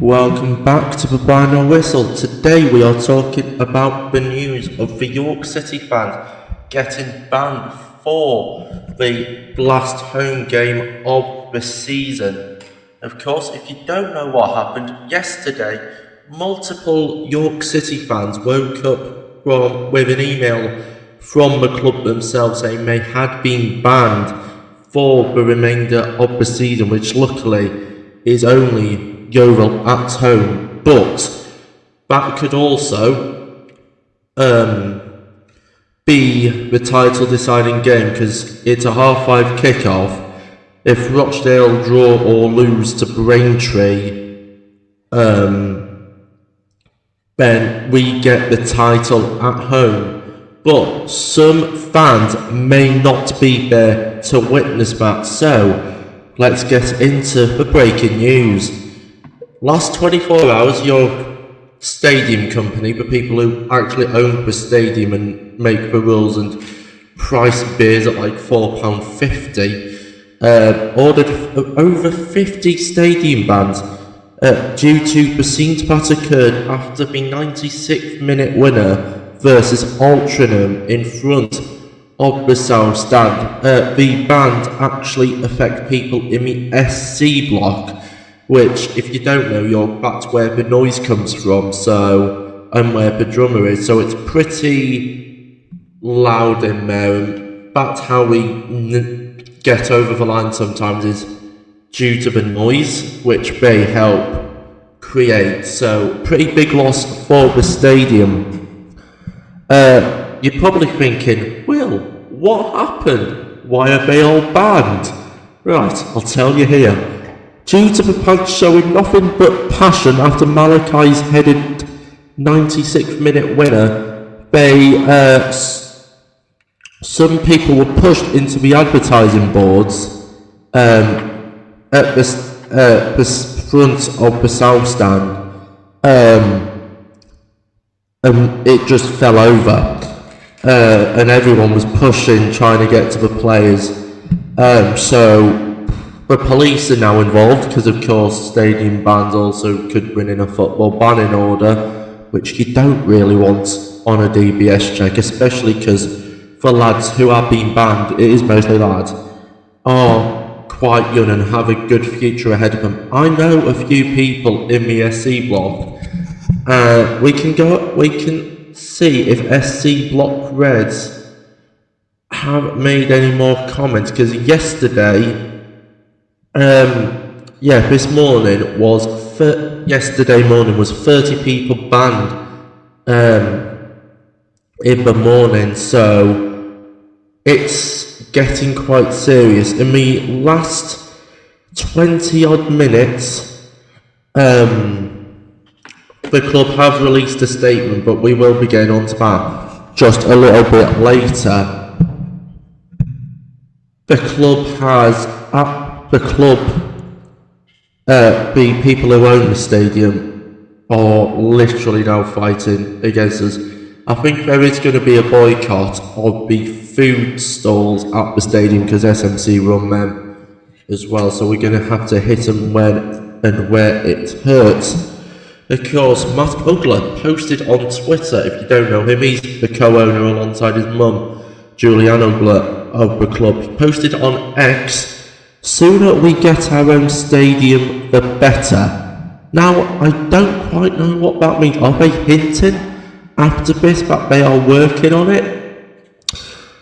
Welcome back to the Final Whistle. Today we are talking about the news of the York City fans getting banned for the last home game of the season. Of course, if you don't know what happened yesterday, multiple York City fans woke up with an email from the club themselves saying they had been banned for the remainder of the season, which luckily is only Yeovil at home, but that could also be the title deciding game because it's a 5:30 kickoff. If Rochdale draw or lose to Braintree, then we get the title at home. But some fans may not be there to witness that, so let's get into the breaking news. Last 24 hours, your stadium company, the people who actually own the stadium and make the rules and price beers at like £4.50, ordered over 50 stadium bans due to the scenes that occurred after the 96th minute winner versus Altrincham in front of the South Stand. The bans actually affect people in the SC block, which, if you don't know, that's where the noise comes from, and where the drummer is, so it's pretty loud in there, and that's how we get over the line sometimes, is due to the noise, which they help create, so pretty big loss for the stadium. You're probably thinking, Will, what happened? Why are they all banned? Right, I'll tell you here. Due to the fans showing nothing but passion after Malachi's headed 96th minute winner, some people were pushed into the advertising boards at the front of the South Stand, and it just fell over, and everyone was pushing, trying to get to the players, so the police are now involved because, of course, stadium bans also could bring in a football banning order, which you don't really want on a DBS check, especially because for lads who are being banned, it is mostly lads, are quite young and have a good future ahead of them. I know a few people in the SC block. We can see if SC block Reds have made any more comments, because yesterday, yesterday morning was 30 people banned in the morning, so it's getting quite serious. In the last 20 odd minutes, the club have released a statement, but we will be getting on to that just a little bit later. The people who own the stadium are literally now fighting against us. I think there is going to be a boycott of the food stalls at the stadium because SMC run them as well, so we're going to have to hit them when and where it hurts. Of course, Matt Ugler posted on Twitter, if you don't know him, he's the co-owner alongside his mum, Julianne Ugler, of the club. He posted on X, "Sooner we get our own stadium, the better." Now, I don't quite know what that means. Are they hinting after this that they are working on it?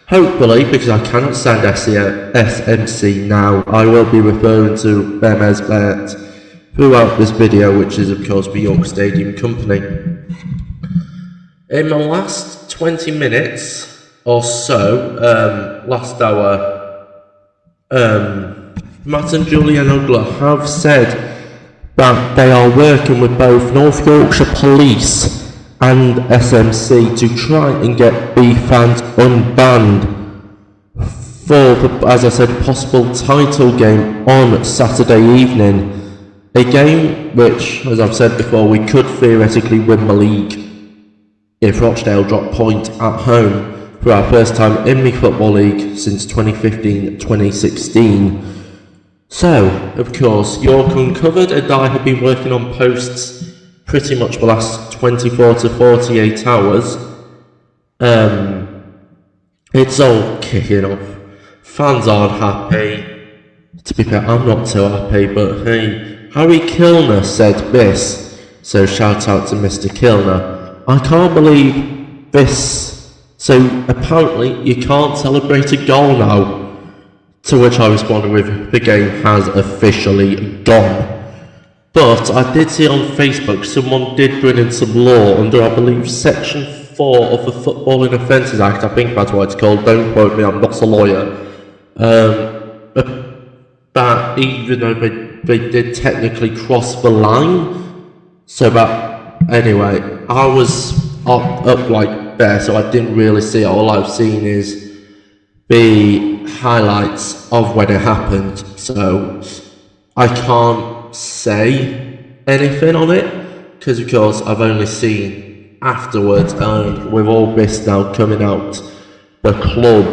Hopefully, because I cannot stand SMC now, I will be referring to them as that throughout this video, which is of course the York Stadium Company. In the last 20 minutes or so, last hour, Matt and Julianne Ugler have said that they are working with both North Yorkshire Police and SMC to try and get the fans unbanned for the, as I said, possible title game on Saturday evening. A game which, as I've said before, we could theoretically win the league if Rochdale drop point at home for our first time in the Football League since 2015-2016. So, of course, York Uncovered and I have been working on posts pretty much the last 24 to 48 hours. It's all kicking off. Fans aren't happy. To be fair, I'm not too happy, but hey, Harry Kilner said this, so shout out to Mr. Kilner. I can't believe this. So apparently you can't celebrate a goal now. To which I responded with, the game has officially gone. But I did see on Facebook someone did bring in some law under, I believe, Section 4 of the Footballing Offences Act. I think that's what it's called. Don't quote me, I'm not a lawyer. That even though they did technically cross the line, so that, anyway, I was up like there, so I didn't really see it. All I've seen is the highlights of when it happened, so I can't say anything on it, because of course I've only seen afterwards, and with all this now coming out, the club,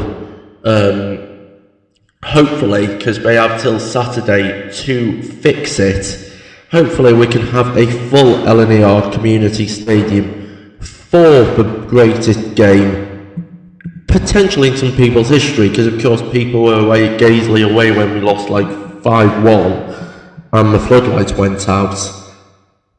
hopefully, because they have till Saturday to fix it, hopefully we can have a full LNER community stadium for the greatest game, potentially in some people's history, because of course people were away at Gaisley away when we lost like 5-1 and the floodlights went out.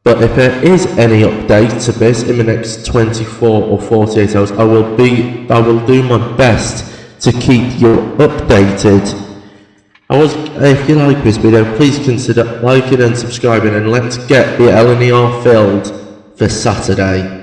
But if there is any update to this in the next 24 or 48 hours, I will do my best to keep you updated. If you like this video, please consider liking and subscribing, and let's get the LNER filled for Saturday.